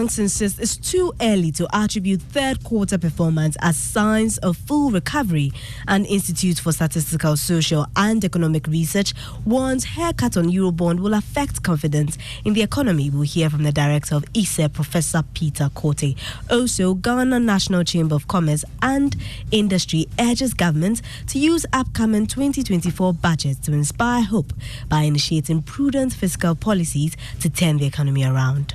banks insist it's too early to attribute third quarter performance as signs of full recovery. An Institute for Statistical, Social and Economic Research warns haircut on Eurobond will affect confidence in the economy. We'll hear from the director of ISE, Professor Peter Kortey. Also, Ghana National Chamber of Commerce and Industry urges government to use upcoming 2024 budgets to inspire hope by initiating prudent fiscal policies to turn the economy around.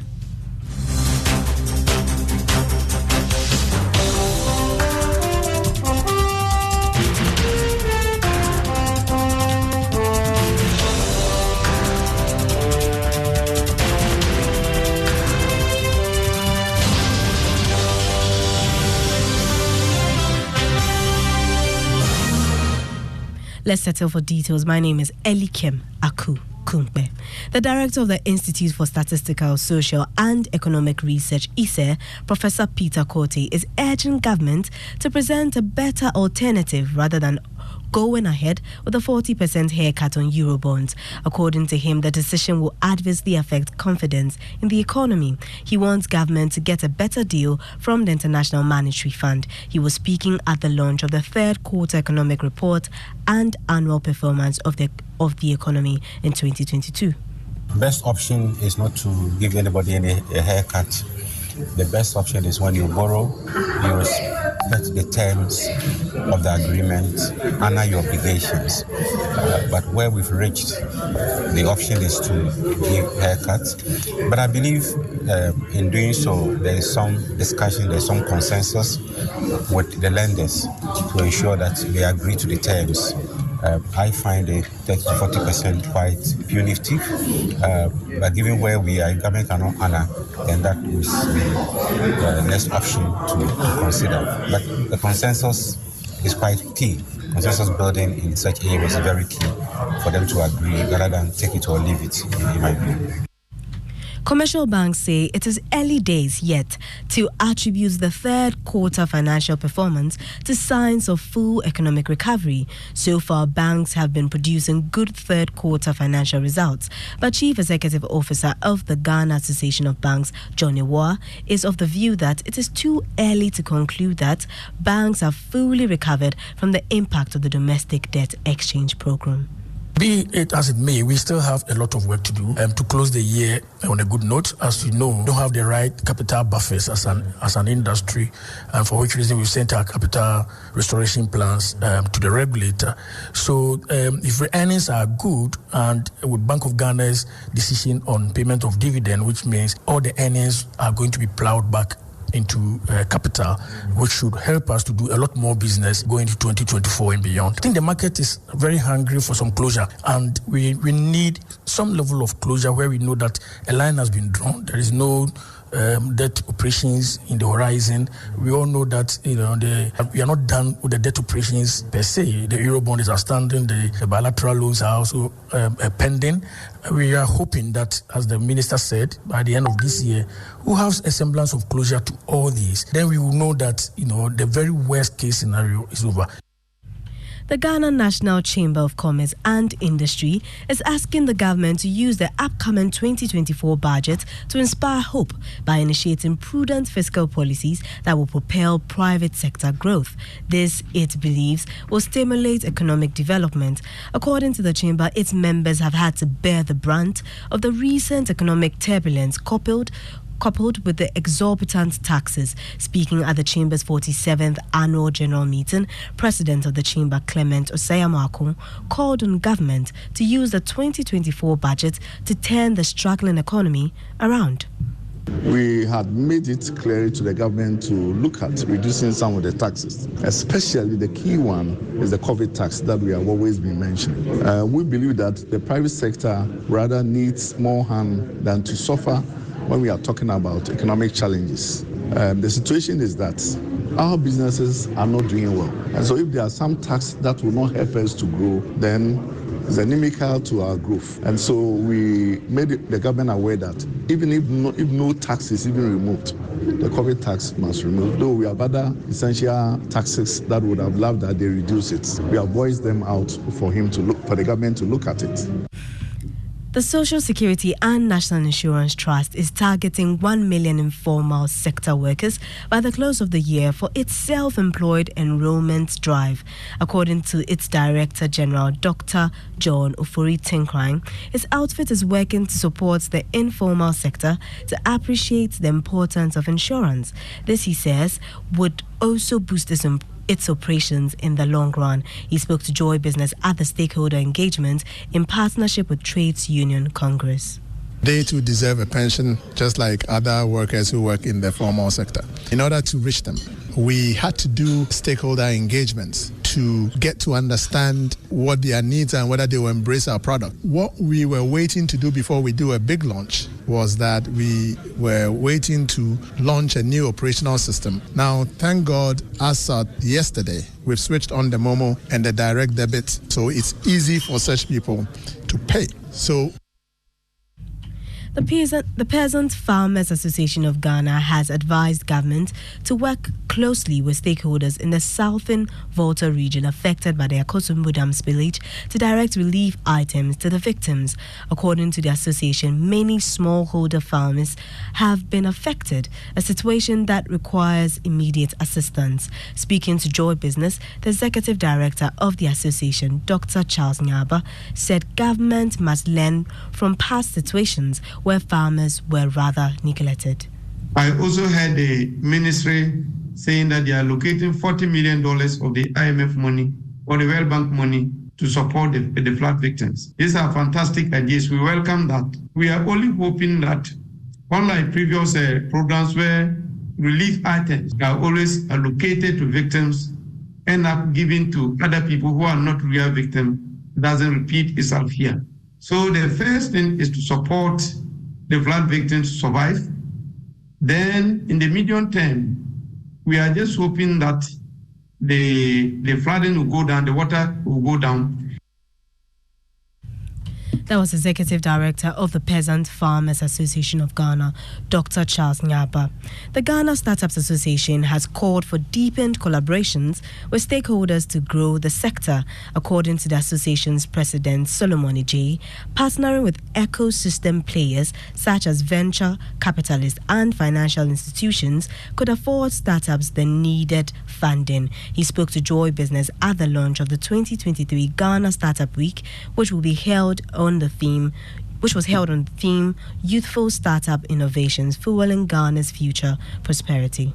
Let's settle for details. My name is Elikem Aku Kumpe. The director of the Institute for Statistical, Social and Economic Research, ISE, Professor Peter Kortey, is urging government to present a better alternative rather than going ahead with a 40% haircut on Eurobonds. According to him, the decision will adversely affect confidence in the economy. He wants government to get a better deal from the International Monetary Fund. He was speaking at the launch of the third quarter economic report and annual performance of the economy in 2022. Best option is not to give anybody a haircut. The best option is when you borrow, you respect the terms of the agreement, honor your obligations. But where we've reached, the option is to give haircuts. But I believe in doing so, there is some discussion, there is some consensus with the lenders to ensure that they agree to the terms. I find the 30 to 40% quite punitive, but given where we are, government cannot honor, then that is the next option to consider. But the consensus is quite key. Consensus building in such areas is very key for them to agree rather than take it or leave it, in my view. Commercial banks say it is early days yet to attribute the third quarter financial performance to signs of full economic recovery. So far, banks have been producing good third quarter financial results. But Chief Executive Officer of the Ghana Association of Banks, John Ewa, is of the view that it is too early to conclude that banks have fully recovered from the impact of the domestic debt exchange program. Be it as it may, we still have a lot of work to do to close the year on a good note. As you know, we don't have the right capital buffers as an industry, and for which reason we sent our capital restoration plans to the regulator. So if the earnings are good, and with Bank of Ghana's decision on payment of dividend, which means all the earnings are going to be plowed back into capital, which should help us to do a lot more business going to 2024 and beyond. I think the market is very hungry for some closure, and we need some level of closure where we know that a line has been drawn. There is no debt operations in the horizon. We all know that we are not done with the debt operations per se. The Eurobond is outstanding. The bilateral loans are also pending. We are hoping that, as the minister said, by the end of this year, we'll have a semblance of closure to all these. Then we will know that the very worst case scenario is over. The Ghana National Chamber of Commerce and Industry is asking the government to use the upcoming 2024 budget to inspire hope by initiating prudent fiscal policies that will propel private sector growth. This, it believes, will stimulate economic development. According to the chamber, its members have had to bear the brunt of the recent economic turbulence coupled with the exorbitant taxes. Speaking at the Chamber's 47th Annual General Meeting, President of the Chamber, Clement Osei-Amoako, called on government to use the 2024 budget to turn the struggling economy around. We had made it clear to the government to look at reducing some of the taxes, especially the key one is the COVID tax that we have always been mentioning. We believe that the private sector rather needs more harm than to suffer when we are talking about economic challenges. The situation is that our businesses are not doing well. And so if there are some taxes that will not help us to grow, then it's inimical to our growth. And so we made the government aware that even if no tax is even removed, the COVID tax must remove. Though we have other essential taxes that would have loved that they reduce it. We have voiced them out for the government to look at it. The Social Security and National Insurance Trust is targeting 1 million informal sector workers by the close of the year for its self-employed enrollment drive. According to its Director General, Dr. John Ofori-Tinkrang, its outfit is working to support the informal sector to appreciate the importance of insurance. This, he says, would also boost its operations in the long run. He spoke to Joy Business at the stakeholder engagement in partnership with Trades Union Congress. They too deserve a pension just like other workers who work in the formal sector. In order to reach them, we had to do stakeholder engagements to get to understand what their needs are and whether they will embrace our product. What we were waiting to do before we do a big launch was that we were waiting to launch a new operational system. Now, thank God, as of yesterday, we've switched on the Momo and the direct debit, so it's easy for such people to pay. So The Peasant Farmers Association of Ghana has advised government to work closely with stakeholders in the southern Volta region affected by the Akosombo Dam spillage to direct relief items to the victims. According to the association, many smallholder farmers have been affected, a situation that requires immediate assistance. Speaking to Joy Business, the executive director of the association, Dr. Charles Nyaba, said government must learn from past situations where farmers were rather neglected. I also heard the ministry saying that they are allocating $40 million of the IMF money or the World Bank money to support the flood victims. These are fantastic ideas. We welcome that. We are only hoping that, unlike previous programs where relief items are always allocated to victims, end up given to other people who are not real victims, doesn't repeat itself here. So the first thing is to support the flood victims to survive. Then in the medium term, we are just hoping that the flooding will go down, the water will go down. That was Executive Director of the Peasant Farmers Association of Ghana, Dr. Charles Nyaba. The Ghana Startups Association has called for deepened collaborations with stakeholders to grow the sector. According to the association's president, Solomon J., partnering with ecosystem players such as venture capitalists and financial institutions could afford startups the needed funding. He spoke to Joy Business at the launch of the 2023 Ghana Startup Week, which was held on the theme Youthful Startup Innovations Fueling Ghana's Future Prosperity.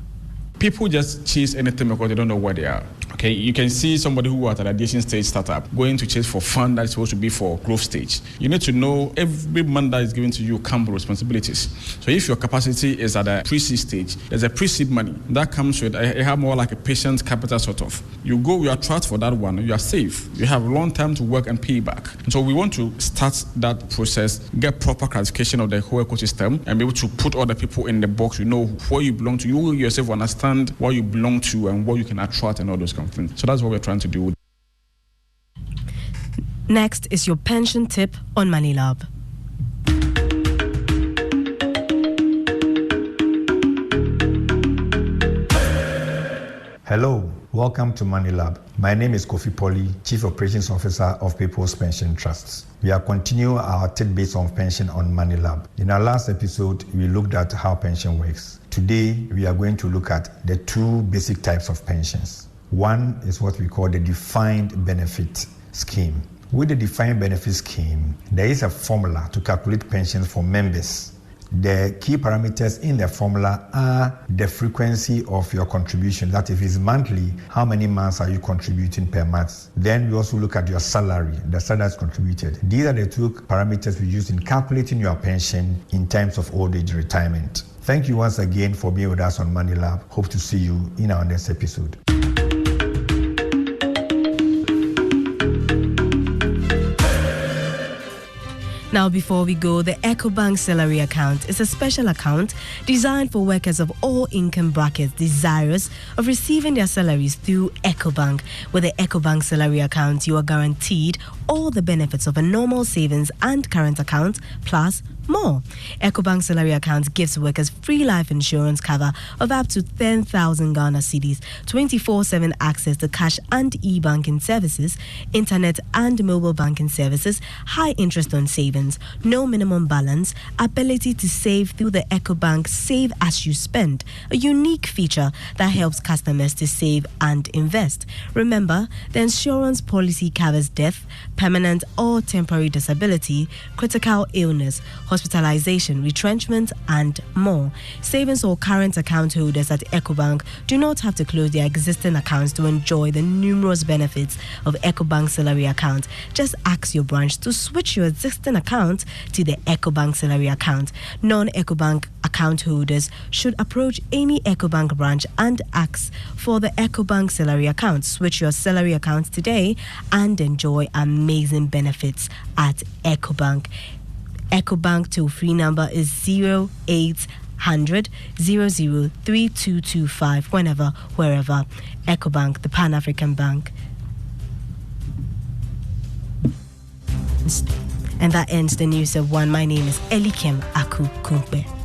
People just chase anything because they don't know where they are. Okay, you can see somebody who at an ideation stage startup going to chase for fund that's supposed to be for growth stage. You need to know every money that is given to you comes with responsibilities. So if your capacity is at a pre-seed stage, there's a pre-seed money that comes with it have more like a patient capital sort of. You attract for that one, you are safe. You have a long time to work and pay back. And so we want to start that process, get proper classification of the whole ecosystem, and be able to put all the people in the box. You know where you belong to. You yourself understand what you belong to and what you can attract and all those kind of things. So that's what we're trying to do. Next is your pension tip on MoneyLab. Hello, welcome to MoneyLab. My name is Kofi Poli, Chief Operations Officer of People's Pension Trusts. We are continuing our tidbits on pension on MoneyLab. In our last episode, we looked at how pension works. Today, we are going to look at the two basic types of pensions. One is what we call the defined benefit scheme. With the defined benefit scheme, there is a formula to calculate pensions for members. The key parameters in the formula are the frequency of your contribution. That if it's monthly, how many months are you contributing per month? Then we also look at your salary, the salary that's contributed. These are the two parameters we use in calculating your pension in terms of old age retirement. Thank you once again for being with us on MoneyLab. Hope to see you in our next episode. Now, before we go, the EcoBank Salary Account is a special account designed for workers of all income brackets desirous of receiving their salaries through EcoBank. With the EcoBank Salary Account, you are guaranteed all the benefits of a normal savings and current account, plus more. EcoBank salary account gives workers free life insurance cover of up to 10,000 Ghana cedis, 24/7 access to cash and e-banking services, internet and mobile banking services, high interest on savings, no minimum balance, ability to save through the EcoBank Save As You Spend, a unique feature that helps customers to save and invest. Remember, the insurance policy covers death, permanent or temporary disability, critical illness, hospitalization, retrenchment, and more. Savings or current account holders at EcoBank do not have to close their existing accounts to enjoy the numerous benefits of EcoBank salary account. Just ask your branch to switch your existing account to the EcoBank salary account. Non-EcoBank account holders should approach any EcoBank branch and ask for the EcoBank salary account. Switch your salary account today and enjoy amazing benefits at EcoBank. EcoBank toll-free number is 0800 003225 whenever, wherever. EcoBank, the Pan-African Bank. And that ends the news of 1. My name is Elikem Aku Kumpe.